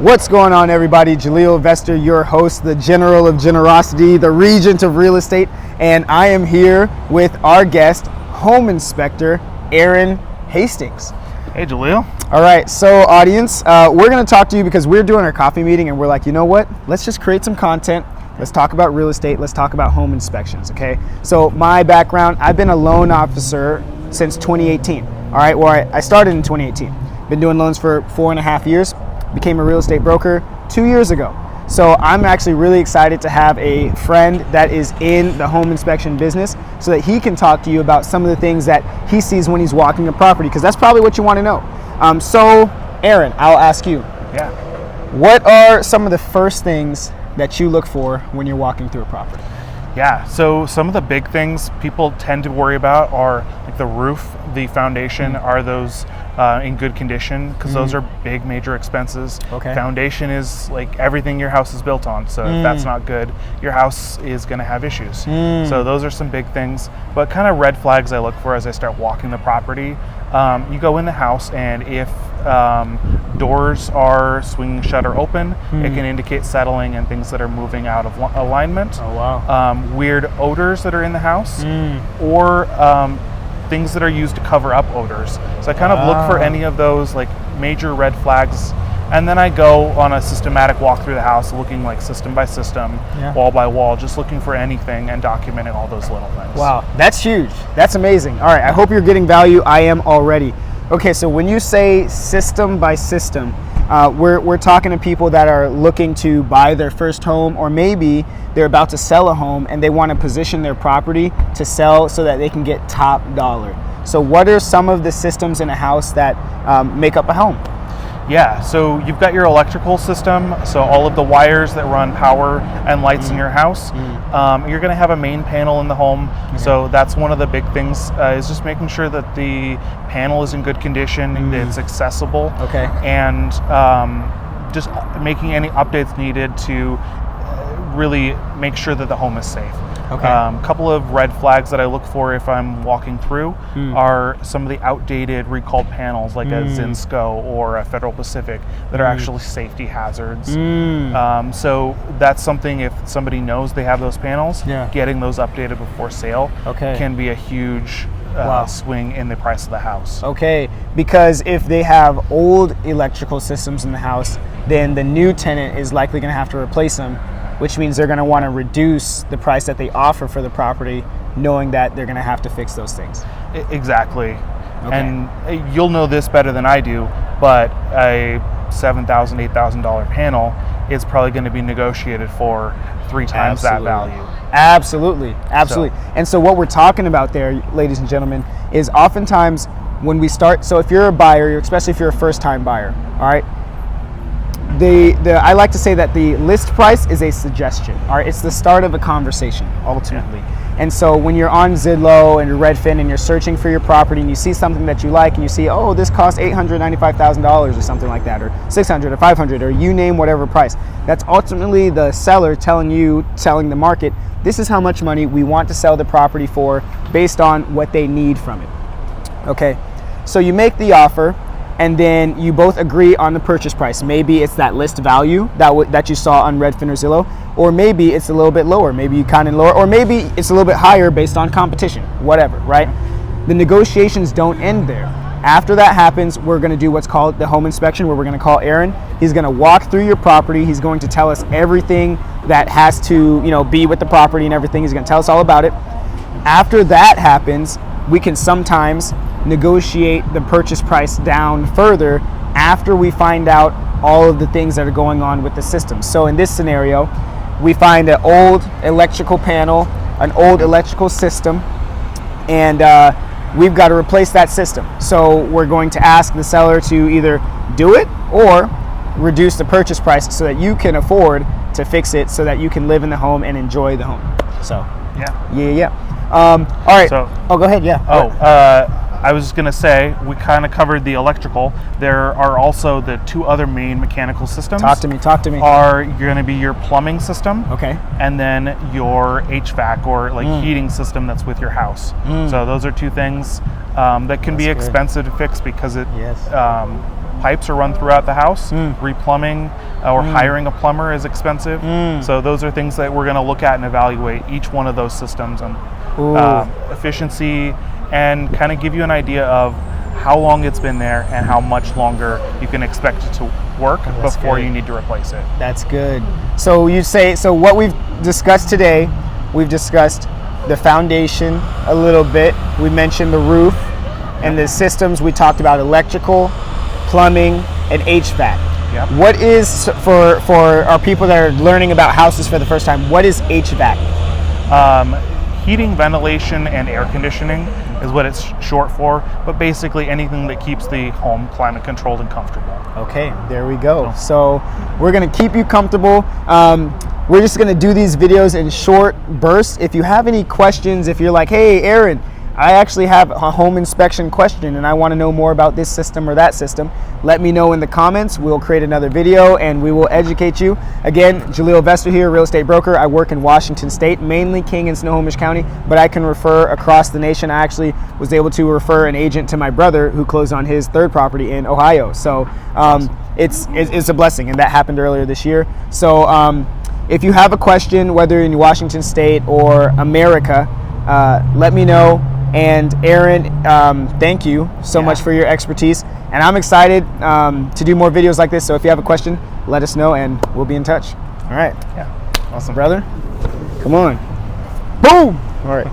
What's going on, everybody? Jaleel Vester, your host, the General of Generosity, the Regent of Real Estate, and I am here with our guest, Home Inspector Aaron Hastings. Hey, Jaleel. All right, so audience, we're going to talk to you because we're doing our coffee meeting, and we're like, you know what? Let's just create some content. Let's talk about real estate. Let's talk about home inspections, okay? So my background, I've been a loan officer since 2018. All right, well, I started in 2018. Been doing loans for 4.5 years. Became a real estate broker 2 years ago. So I'm actually really excited to have a friend that is in the home inspection business so that he can talk to you about some of the things that he sees when he's walking a property, because that's probably what you want to know. So Aaron, I'll ask you. Yeah. What are some of the first things that you look for when you're walking through a property? Yeah, so some of the big things people tend to worry about are like the roof, the foundation. Are those in good condition? Because those are big major expenses. Okay. Foundation is like everything your house is built on. So if that's not good, your house is going to have issues. So those are some big things. But kind of red flags I look for as I start walking the property. You go in the house, and if doors are swinging shut or open, it can indicate settling and things that are moving out of alignment. Oh, wow. Weird odors that are in the house, or things that are used to cover up odors. So I kind of look for any of those like major red flags, and then I go on a systematic walk through the house, looking like system by system, wall by wall, just looking for anything and documenting all those little things. Wow, that's huge. That's amazing. All right, I hope you're getting value. I am already. Okay, so when you say system by system, we're talking to people that are looking to buy their first home, or maybe they're about to sell a home and they want to position their property to sell so that they can get top dollar. So what are some of the systems in a house that make up a home? Yeah, so you've got your electrical system, so all of the wires that run power and lights in your house. You're going to have a main panel in the home, so that's one of the big things, is just making sure that the panel is in good condition, that it's accessible, and just making any updates needed to really make sure that the home is safe. A couple of red flags that I look for if I'm walking through are some of the outdated recalled panels, like a Zinsco or a Federal Pacific, that are actually safety hazards. So that's something, if somebody knows they have those panels, getting those updated before sale can be a huge swing in the price of the house. Okay, because if they have old electrical systems in the house, then the new tenant is likely going to have to replace them, which means they're going to want to reduce the price that they offer for the property, knowing that they're going to have to fix those things. Exactly. And you'll know this better than I do, but a $7,000, $8,000 panel is probably going to be negotiated for 3 times that value. Absolutely. And so what we're talking about there, ladies and gentlemen, is oftentimes when we start, so if you're a buyer, especially if you're a first-time buyer, all right, I like to say that the list price is a suggestion. All right, it's the start of a conversation ultimately. And so when you're on Zillow and Redfin and you're searching for your property and you see something that you like and you see, oh, this costs $895,000 or something like that, or $600 or $500, or you name whatever price, that's ultimately the seller telling the market, this is how much money we want to sell the property for based on what they need from it. Okay, so you make the offer, and then you both agree on the purchase price. Maybe it's that list value that you saw on Redfin or Zillow, or maybe it's a little bit lower. Maybe you kind of lower, or maybe it's a little bit higher based on competition, whatever, right? The negotiations don't end there. After that happens, we're going to do what's called the home inspection, where we're going to call Aaron. He's going to walk through your property. He's going to tell us everything that has to, be with the property and everything. He's going to tell us all about it. After that happens, we can sometimes negotiate the purchase price down further after we find out all of the things that are going on with the system. So in this scenario, we find an old electrical panel, an old electrical system, and we've got to replace that system. So we're going to ask the seller to either do it or reduce the purchase price so that you can afford to fix it, so that you can live in the home and enjoy the home. So all right. So, go ahead. I was just going to say, we kind of covered the electrical. There are also the 2 other main mechanical systems. Talk to me. Are going to be your plumbing system, and then your HVAC, or heating system that's with your house. So those are 2 things that can be expensive to fix, because it pipes are run throughout the house. Replumbing or hiring a plumber is expensive. So those are things that we're going to look at and evaluate each one of those systems and efficiency, and kind of give you an idea of how long it's been there and how much longer you can expect it to work before you need to replace it. That's good. So you say, so what we've discussed today, we've discussed the foundation a little bit. We mentioned the roof and the systems. We talked about electrical, plumbing, and HVAC. Yep. What is, for our people that are learning about houses for the first time, what is HVAC? Heating, ventilation, and air conditioning is what it's short for, but basically anything that keeps the home climate controlled and comfortable. Okay, there we go. So we're gonna keep you comfortable. We're just gonna do these videos in short bursts. If you have any questions, if you're like, hey, Aaron, I actually have a home inspection question and I want to know more about this system or that system, let me know in the comments. We'll create another video and we will educate you. Again, Jaleel Vester here, real estate broker. I work in Washington State, mainly King and Snohomish County, but I can refer across the nation. I actually was able to refer an agent to my brother who closed on his third property in Ohio. So it's a blessing, and that happened earlier this year. So if you have a question, whether in Washington State or America, let me know. And Aaron, thank you so much for your expertise. And I'm excited to do more videos like this. So if you have a question, let us know and we'll be in touch. All right. Yeah. Awesome. Brother, come on. Boom. All right.